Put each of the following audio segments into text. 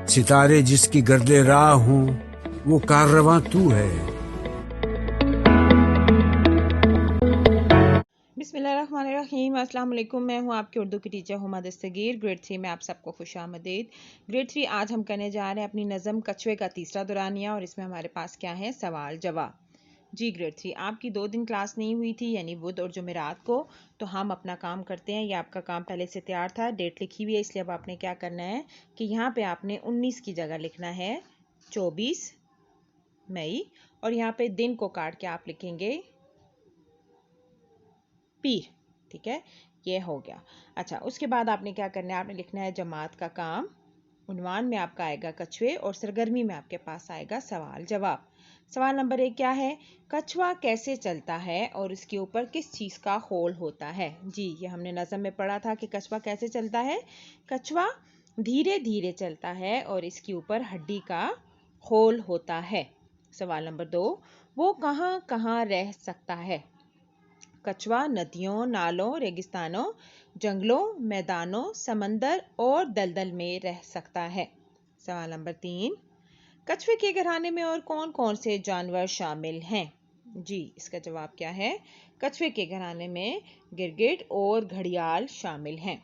सितारे जिसकी गर्दे राह हूँ, वो काररवां तू है। बिस्मिल्लाहिर्रहमानिर्रहीम। अस्सलाम वालेकुम। मैं हूँ आपकी उर्दू की टीचर हुमा दस्तगीर। ग्रेड 3 में आप सबको खुशामदीद। ग्रेड 3 आज हम करने जा रहे हैं अपनी नज़म कछुए का तीसरा दुरानिया, और इसमें हमारे पास क्या है, सवाल जवाब। जी ग्रेड 3, आपकी 2 दिन क्लास नहीं हुई थी, यानी बुध और जुमेरात को। तो हम अपना काम करते हैं। ये आपका काम पहले से तैयार था, डेट लिखी हुई है, इसलिए अब आपने क्या करना है कि यहाँ पे आपने 19 की जगह लिखना है 24 मई, और यहाँ पे दिन को काट के आप लिखेंगे पीर। ठीक है, ये हो गया। अच्छा, उसके बाद आपने क्या करना है, आपने लिखना है जमात का काम। उन्वान में आपका आएगा कछुए, और सरगर्मी में आपके पास आएगा सवाल जवाब। सवाल नंबर 1 क्या है, कछुआ कैसे चलता है और इसके ऊपर किस चीज का होल होता है। जी, ये हमने नज़म में पढ़ा था कि कछुआ कैसे चलता है। कछुआ धीरे धीरे चलता है और इसके ऊपर हड्डी का होल होता है। सवाल नंबर 2, वो कहाँ कहाँ रह सकता है। कछुआ नदियों, नालों, रेगिस्तानों, जंगलों, मैदानों, समंदर और दलदल में रह सकता है। सवाल नंबर 3, कछुए के घराने में और कौन कौन से जानवर शामिल हैं। जी, इसका जवाब क्या है, कछुए के घराने में गिरगिट और घड़ियाल शामिल हैं।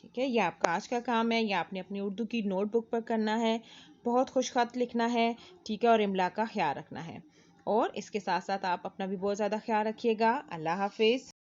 ठीक है, ये आपका आज का काम है। ये आपने अपनी उर्दू की नोटबुक पर करना है। बहुत खुशखत लिखना है, ठीक है, और इमला का ख्याल रखना है। और इसके साथ साथ आप अपना भी बहुत ज़्यादा ख्याल रखिएगा। अल्लाह हाफिज़।